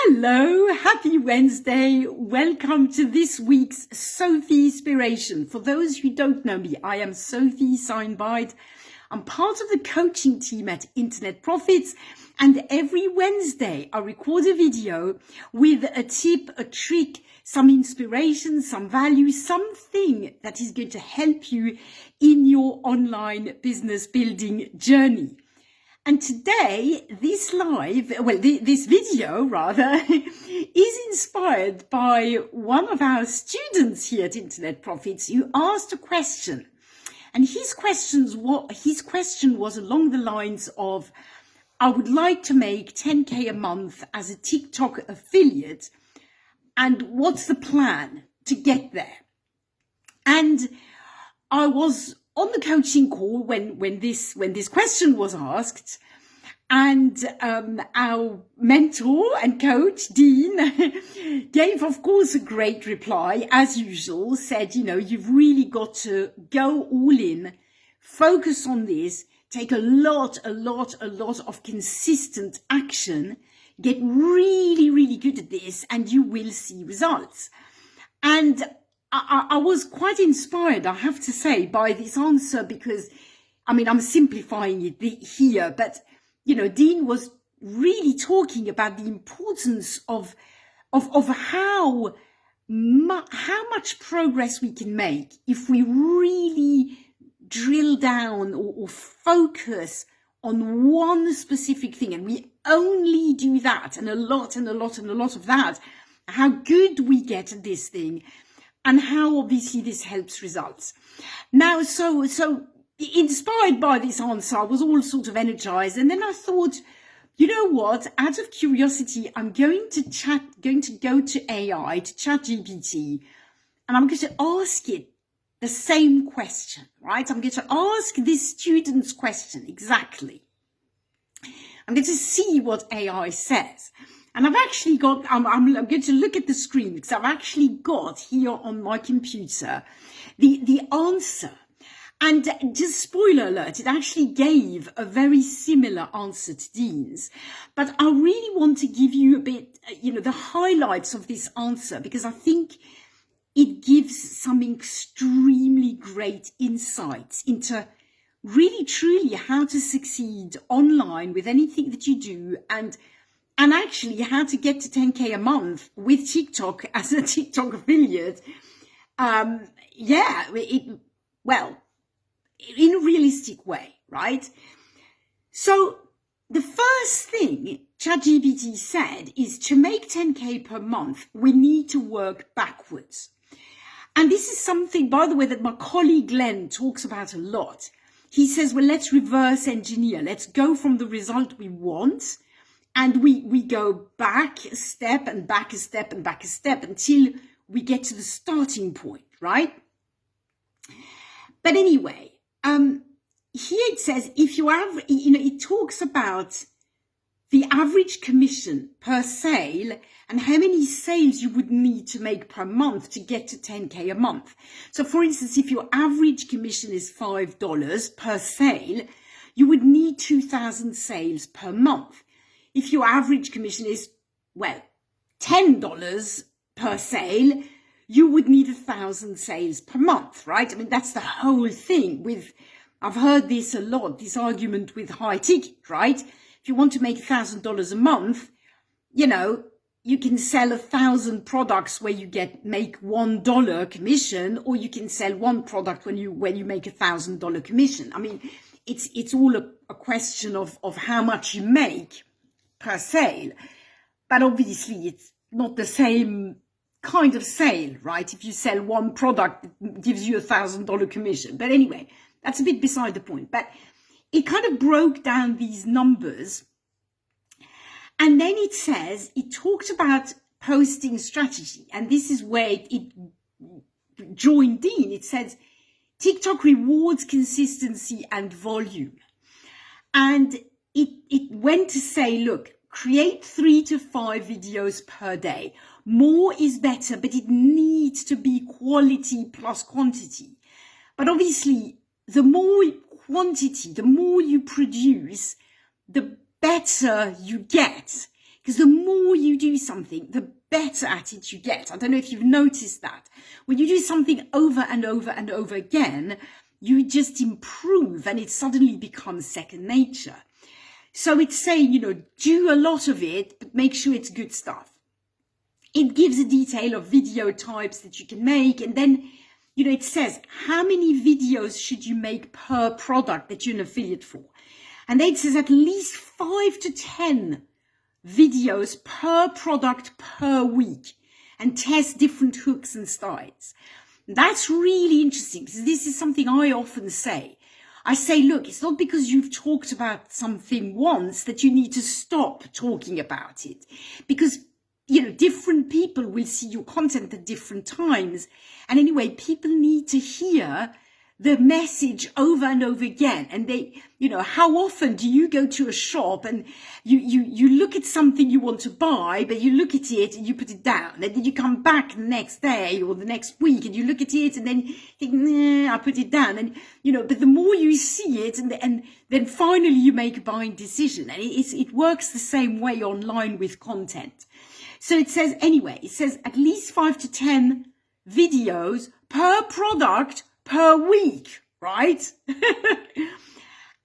Hello, happy Wednesday. Welcome to this week's Sophie Inspiration. For those who don't know me, I am Sophie Signbite. I'm part of the coaching team at Internet Profits, and every Wednesday I record a video with a tip, a trick, some inspiration, some value, something that is going to help you in your online business building journey. And today, this video rather, is inspired by one of our students here at Internet Profits who asked a question. And his question was along the lines of, I would like to make 10K a month as a TikTok affiliate. And what's the plan to get there? And I was on the coaching call when this question was asked, and our mentor and coach, Dean, gave, of course, a great reply, as usual, said, you've really got to go all in, focus on this, take a lot of consistent action, get really, really good at this, and you will see results. And I was quite inspired, I have to say, by this answer because, I'm simplifying it here, but, Dean was really talking about the importance of how much progress we can make if we really drill down or focus on one specific thing, and we only do that, and a lot of that, how good we get at this thing, and how obviously this helps results. Now, so inspired by this answer, I was all sort of energized. And then I thought, you know what, out of curiosity, I'm going to go to AI, to ChatGPT, and I'm going to ask it the same question, right? I'm going to ask this student's question exactly. I'm going to see what AI says. And I've actually got, I'm going to look at the screen because I've actually got here on my computer the answer. And just spoiler alert, it actually gave a very similar answer to Dean's. But I really want to give you a bit, the highlights of this answer, because I think it gives some extremely great insights into really, truly how to succeed online with anything that you do, and actually how to get to 10K a month with TikTok as a TikTok affiliate. In a realistic way, right? So the first thing ChatGPT said is to make 10K per month, we need to work backwards. And this is something, by the way, that my colleague Glenn talks about a lot. He says, well, let's reverse engineer. Let's go from the result we want, and we go back a step and back a step and back a step until we get to the starting point, right? But anyway, here it says, if you have, it talks about the average commission per sale and how many sales you would need to make per month to get to 10K a month. So for instance, if your average commission is $5 per sale, you would need 2,000 sales per month. If your average commission is, $10 per sale, you would need 1,000 sales per month, right? That's the whole thing with, I've heard this a lot, this argument with high ticket, right? If you want to make $1,000 a month, you can sell 1,000 products where you make $1 commission, or you can sell one product when you make $1,000 commission. It's all a question of how much you make per sale, but obviously it's not the same kind of sale, right? If you sell one product, it gives you $1,000 commission. But anyway, that's a bit beside the point. But it kind of broke down these numbers. And then it talked about posting strategy. And this is where it joined in. It says, TikTok rewards consistency and volume. And it went to say, look, create 3 to 5 videos per day. More is better, but it needs to be quality plus quantity. But obviously, the more quantity, the more you produce, the better you get. Because the more you do something, the better at it you get. I don't know if you've noticed that. When you do something over and over and over again, you just improve and it suddenly becomes second nature. So it's saying, do a lot of it, but make sure it's good stuff. It gives a detail of video types that you can make. And then, it says how many videos should you make per product that you're an affiliate for. And then it says at least 5 to 10 videos per product per week, and test different hooks and styles. That's really interesting, because this is something I often say. I say, look, it's not because you've talked about something once that you need to stop talking about it, because different people will see your content at different times. And anyway, people need to hear the message over and over again. And they, how often do you go to a shop and you look at something you want to buy, but you look at it and you put it down, and then you come back the next day or the next week and you look at it and then you think, nah, I put it down. And, but the more you see it and then finally you make a buying decision. And it works the same way online with content. So it says, at least 5 to 10 videos per product per week, right?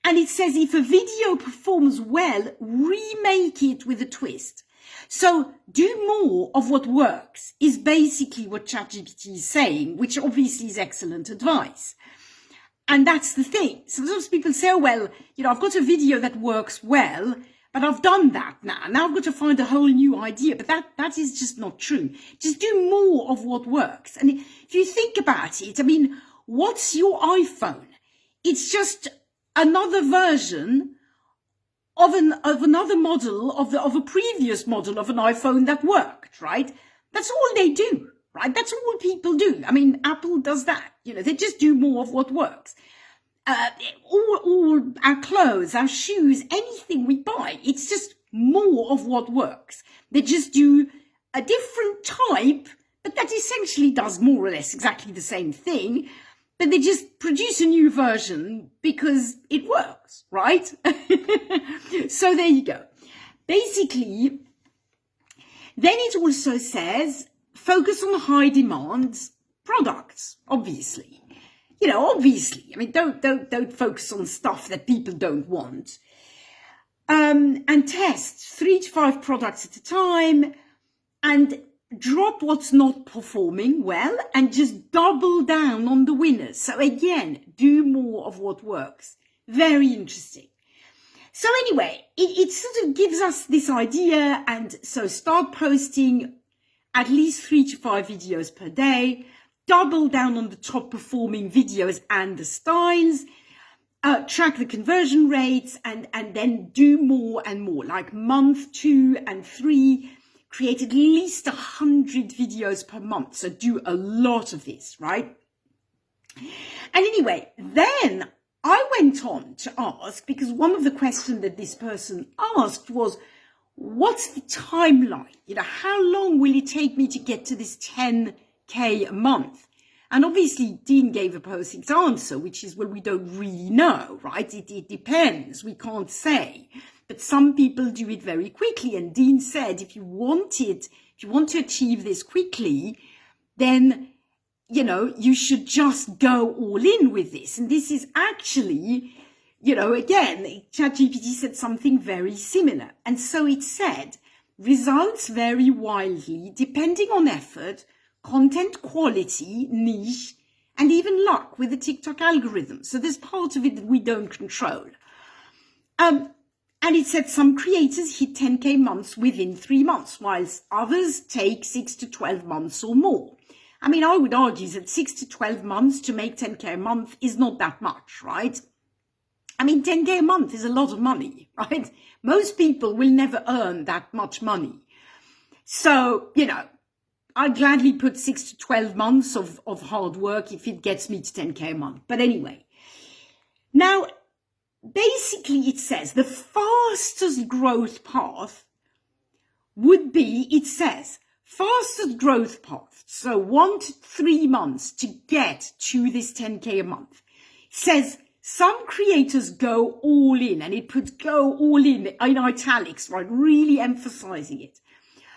And it says if a video performs well, remake it with a twist. So do more of what works is basically what ChatGPT is saying, which obviously is excellent advice. And that's the thing. Sometimes people say, oh, well, I've got a video that works well, but I've done that now. Now I've got to find a whole new idea. But that is just not true. Just do more of what works. And if you think about it, what's your iPhone? It's just another version of another model of a previous model of an iPhone that worked, right? That's all they do, right? That's all people do. Apple does that. They just do more of what works. All our clothes, our shoes, anything we buy, it's just more of what works. They just do a different type, but that essentially does more or less exactly the same thing. But they just produce a new version because it works, right? So there you go. Basically, then it also says, focus on high demand products, obviously. Don't focus on stuff that people don't want. And test 3 to 5 products at a time, and drop what's not performing well and just double down on the winners. So again, do more of what works. Very interesting. So anyway, it sort of gives us this idea. And so start posting at least 3 to 5 videos per day, double down on the top performing videos and the styles, track the conversion rates, and then do more and more, like month 2 and 3, create at least 100 videos per month. So do a lot of this, right? And anyway, then I went on to ask, because one of the questions that this person asked was, what's the timeline? How long will it take me to get to this 10K a month? And obviously Dean gave a perfect answer, which is, well, we don't really know, right? It depends. We can't say. But some people do it very quickly. And Dean said, if you want to achieve this quickly, then, you should just go all in with this. And this is actually, again, ChatGPT said something very similar. And so it said, results vary wildly depending on effort, content quality, niche, and even luck with the TikTok algorithm. So there's part of it that we don't control. And it said some creators hit 10K months within 3 months, whilst others take 6 to 12 months or more. I would argue that 6 to 12 months to make 10K a month is not that much, right? 10K a month is a lot of money, right? Most people will never earn that much money. So, I'd gladly put 6 to 12 months of hard work if it gets me to 10K a month. But anyway, now, basically it says the fastest growth path would be, it says, fastest growth path. So 1 to 3 months to get to this 10K a month. It says Some creators go all in, and it puts go all in italics, right? Really emphasizing it.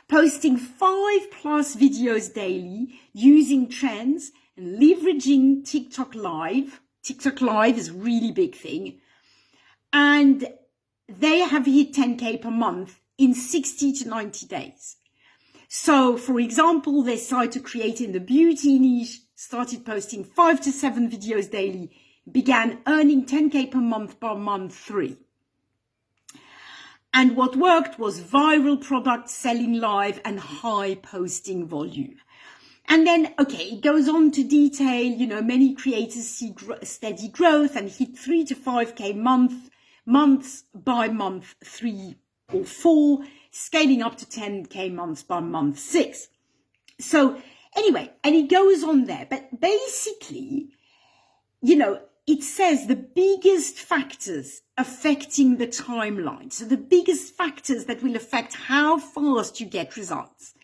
Posting 5+ videos daily, using trends and leveraging TikTok Live. TikTok Live is a really big thing. And they have hit 10K per month in 60 to 90 days. So, for example, they started to create in the beauty niche, started posting 5 to 7 videos daily, began earning 10K per month by month 3. And what worked was viral product selling live and high posting volume. And then, okay, it goes on to detail, many creators see steady growth and hit 3 to 5K months by month 3 or 4, scaling up to 10K months by month 6. So anyway, and it goes on there, but basically, it says the biggest factors affecting the timeline. So the biggest factors that will affect how fast you get results.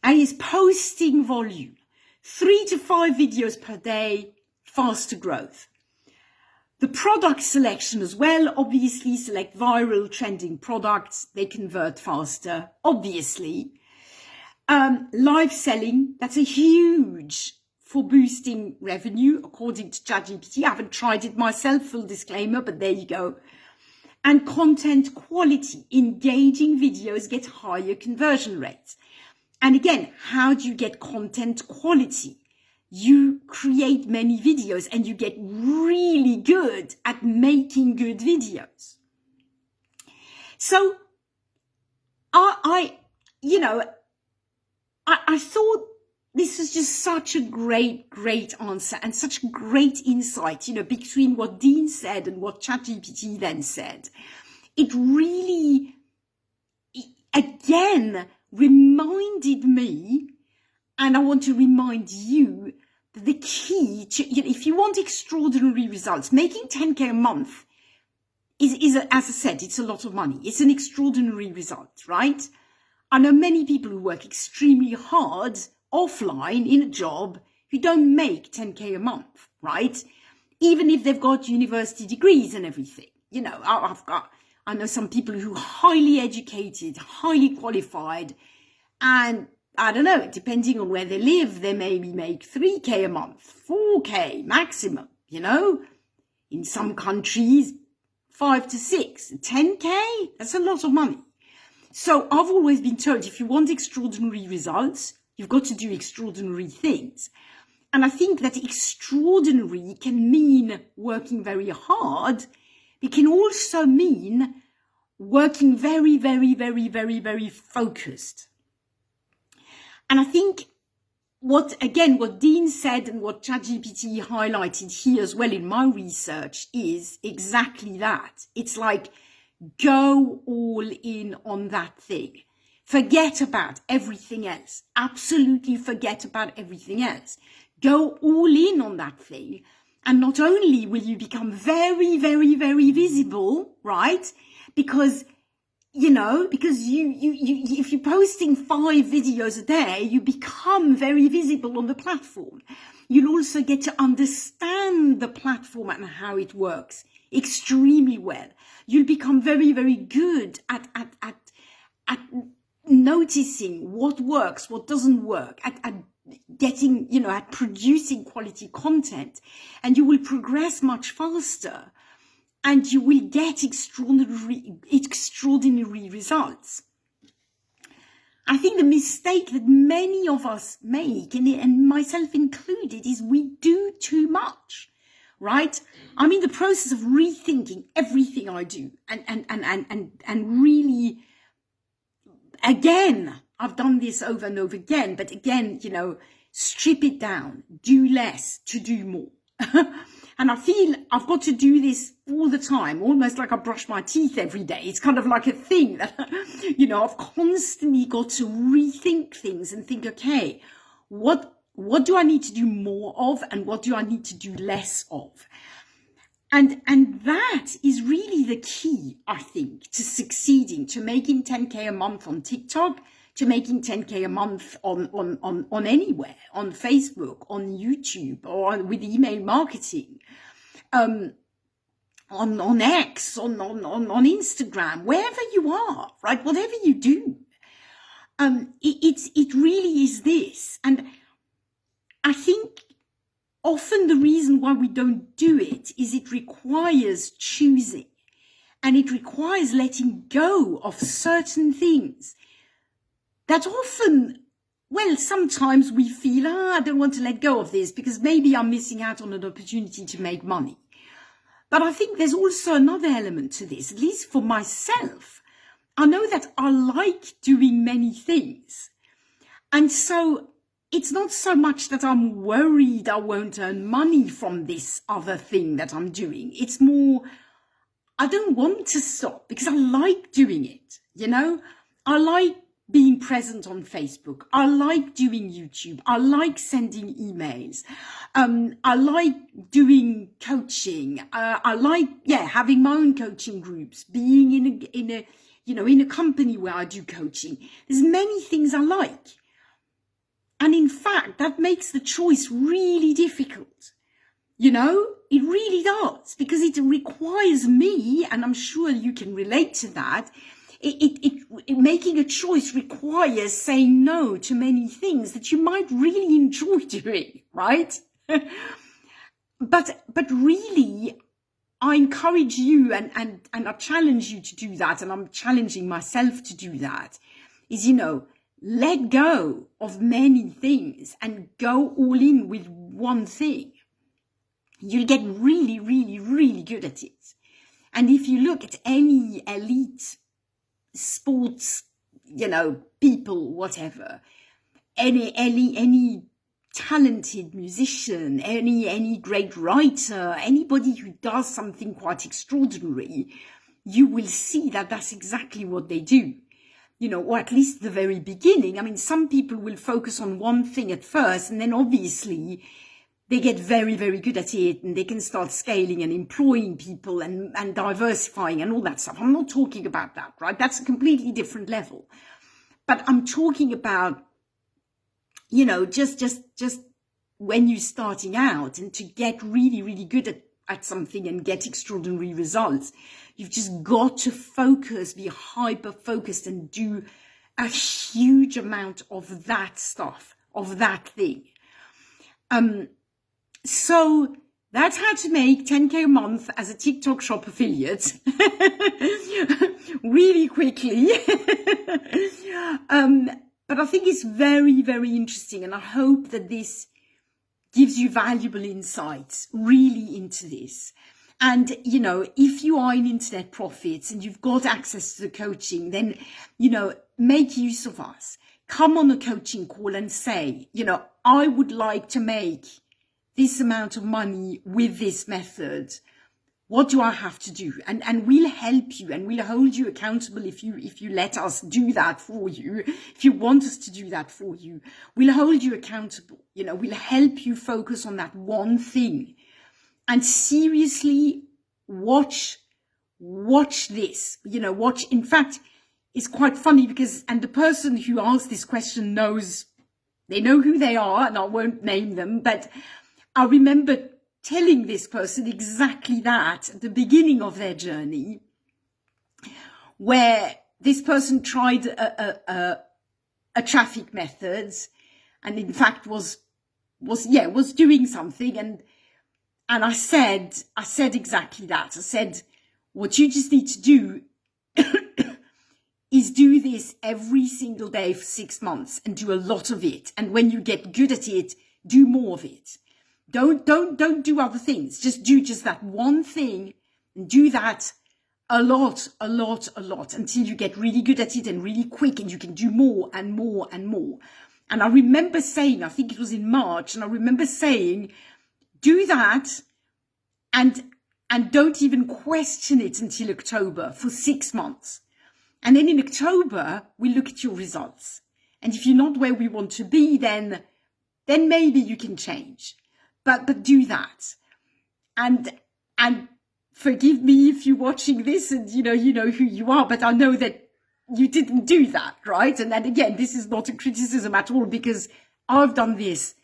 And is posting volume, 3 to 5 videos per day, faster growth. The product selection as well, obviously select viral trending products, they convert faster, obviously. Live selling, that's a huge for boosting revenue, according to ChatGPT. I haven't tried it myself, full disclaimer, but there you go. And content quality, engaging videos get higher conversion rates. And again, how do you get content quality? You create many videos and you get really good at making good videos. So I thought this was just such a great answer and such great insight, between what Dean said and what ChatGPT then said. It really, again, reminded me, and I want to remind you, that the key to, if you want extraordinary results, making 10K a month is, as I said, it's a lot of money. It's an extraordinary result, right? I know many people who work extremely hard offline in a job who don't make 10K a month, right? Even if they've got university degrees and everything. I know some people who are highly educated, highly qualified, and I don't know, depending on where they live, they maybe make 3K a month, 4K maximum, In some countries, 5 to 6, 10K, that's a lot of money. So I've always been told, if you want extraordinary results, you've got to do extraordinary things. And I think that extraordinary can mean working very hard. It can also mean working very, very, very, very, very focused. And I think what Dean said and what ChatGPT highlighted here as well in my research is exactly that. It's like, go all in on that thing. Forget about everything else. Absolutely forget about everything else. Go all in on that thing. And not only will you become very, very, very visible, right? Because if you're posting 5 videos a day, you become very visible on the platform. You'll also get to understand the platform and how it works extremely well. You'll become very, very good at noticing what works, what doesn't work, at getting, at producing quality content, and you will progress much faster. And you will get extraordinary results. I think the mistake that many of us make, and myself included, is we do too much, right? I'm in the process of rethinking everything I do, and really, again, I've done this over and over again, but again, strip it down, do less to do more. And I feel I've got to do this all the time, almost like I brush my teeth every day. It's kind of like a thing that, I've constantly got to rethink things and think, okay, what do I need to do more of and what do I need to do less of? And that is really the key, I think, to succeeding, to making 10K a month on TikTok, to making 10K a month on anywhere, on Facebook, on YouTube, or with email marketing. on X, on Instagram, wherever you are, right? Whatever you do, it really is this. And I think often the reason why we don't do it is it requires choosing, and it requires letting go of certain things that often, well, sometimes we feel, I don't want to let go of this because maybe I'm missing out on an opportunity to make money. But I think there's also another element to this, at least for myself. I know that I like doing many things. And so it's not so much that I'm worried I won't earn money from this other thing that I'm doing. It's more, I don't want to stop because I like doing it, you know? I like being present on Facebook. I like doing YouTube. I like sending emails. I like doing coaching. I like, having my own coaching groups, being in a company where I do coaching. There's many things I like. And in fact, that makes the choice really difficult. You know, it really does, because it requires me, and I'm sure you can relate to that. Making a choice requires saying no to many things that you might really enjoy doing, right? but really, I encourage you and I challenge you to do that, and I'm challenging myself to do that, is, let go of many things and go all in with one thing. You'll get really, really, really good at it. And if you look at any elite sports, people, whatever, any talented musician, any great writer, anybody who does something quite extraordinary, you will see that that's exactly what they do. Or at least the very beginning. I mean, some people will focus on one thing at first, and then obviously they get very, very good at it, and they can start scaling and employing people and diversifying and all that stuff. I'm not talking about that, right? That's a completely different level. But I'm talking about, just when you're starting out, and to get really, really good at something and get extraordinary results, you've just got to focus, be hyper-focused, and do a huge amount of that stuff, of that thing. So that's how to make 10K a month as a TikTok shop affiliate really quickly. But I think it's very, very interesting, and I hope that this gives you valuable insights really into this. And, if you are in internet profits and you've got access to the coaching, then, make use of us. Come on a coaching call and say, I would like to make this amount of money with this method. What do I have to do? And we'll help you, and we'll hold you accountable if you let us do that for you. If you want us to do that for you, we'll hold you accountable. We'll help you focus on that one thing. And seriously, watch this. Watch. In fact, it's quite funny because, and the person who asked this question they know who they are, and I won't name them, but I remember telling this person exactly that at the beginning of their journey, where this person tried a traffic method, and in fact was doing something, and I said exactly that. I said, what you just need to do is do this every single day for 6 months and do a lot of it. And when you get good at it, do more of it. Don't do other things. Just do that one thing, and do that a lot until you get really good at it and really quick, and you can do more and more and more. And I remember saying, I think it was in March, and I remember saying, do that and don't even question it until October for 6 months. And then in October, we look at your results. And if you're not where we want to be, then maybe you can change. But do that. And forgive me if you're watching this and you know who you are, but I know that you didn't do that, right? And then again, this is not a criticism at all, because I've done this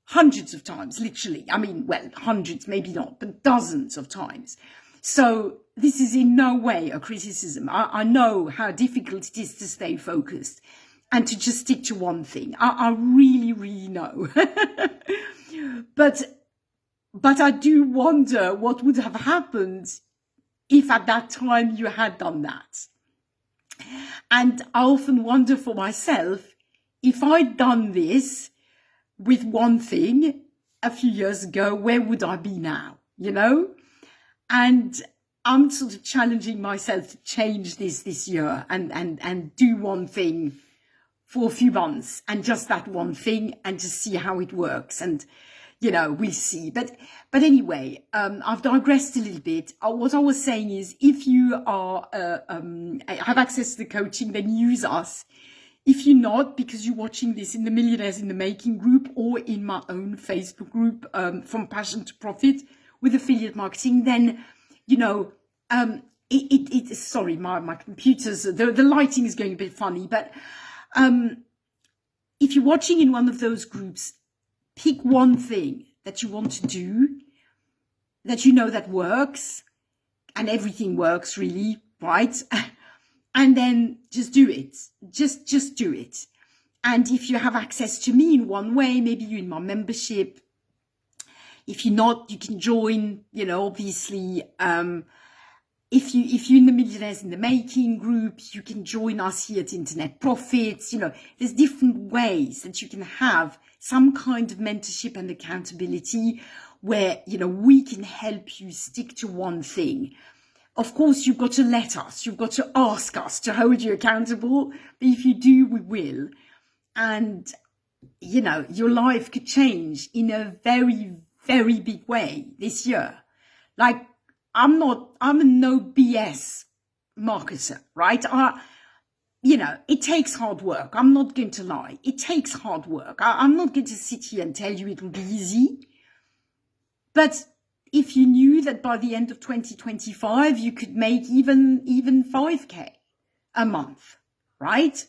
hundreds of times, literally. I mean, well, hundreds, maybe not, but dozens of times. So this is in no way a criticism. I know how difficult it is to stay focused and to just stick to one thing. I really, really know. But I do wonder what would have happened if at that time you had done that. And I often wonder for myself, if I'd done this with one thing a few years ago, where would I be now? You know? And I'm sort of challenging myself to change this year and do one thing for a few months, and just that one thing, and just see how it works. And, you know, we'll see. But anyway, I've digressed a little bit. What I was saying is, if you are have access to the coaching, then use us. If you're not, because you're watching this in the Millionaires in the Making group or in my own Facebook group, From Passion to Profit with affiliate marketing, then, you know, sorry, my computer's, the lighting is going a bit funny, but if you're watching in one of those groups, pick one thing that you want to do, that you know that works, and everything works really, right? And then just do it. Just do it. And if you have access to me in one way, maybe you're in my membership. If you're not, you can join, you know, obviously. If you're in the Millionaires in the Making group, you can join us here at Internet Profits. You know, there's different ways that you can have some kind of mentorship and accountability where, you know, we can help you stick to one thing. Of course, you've got to let us, you've got to ask us to hold you accountable. But if you do, we will. And, you know, your life could change in a very, very big way this year. Like, I'm a no BS marketer, right? You know, it takes hard work. I'm not going to lie. It takes hard work. I'm not going to sit here and tell you it will be easy. But if you knew that by the end of 2025, you could make even 5K a month, right?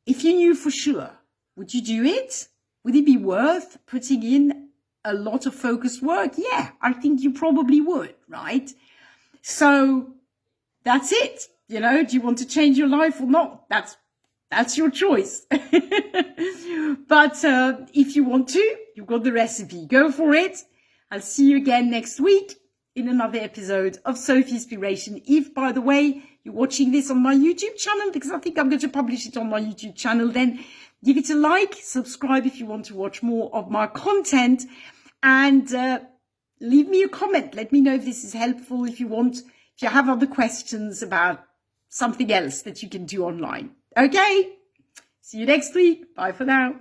If you knew for sure, would you do it? Would it be worth putting in a lot of focused work? Yeah, I think you probably would, right? So that's it. You know, do you want to change your life or not? That's your choice. But if you want to, you've got the recipe. Go for it. I'll see you again next week in another episode of Sophie Inspiration. If, by the way, you're watching this on my YouTube channel, because I think I'm going to publish it on my YouTube channel, then give it a like, subscribe if you want to watch more of my content, and leave me a comment. Let me know if this is helpful, if you have other questions about something else that you can do online. Okay, see you next week. Bye for now.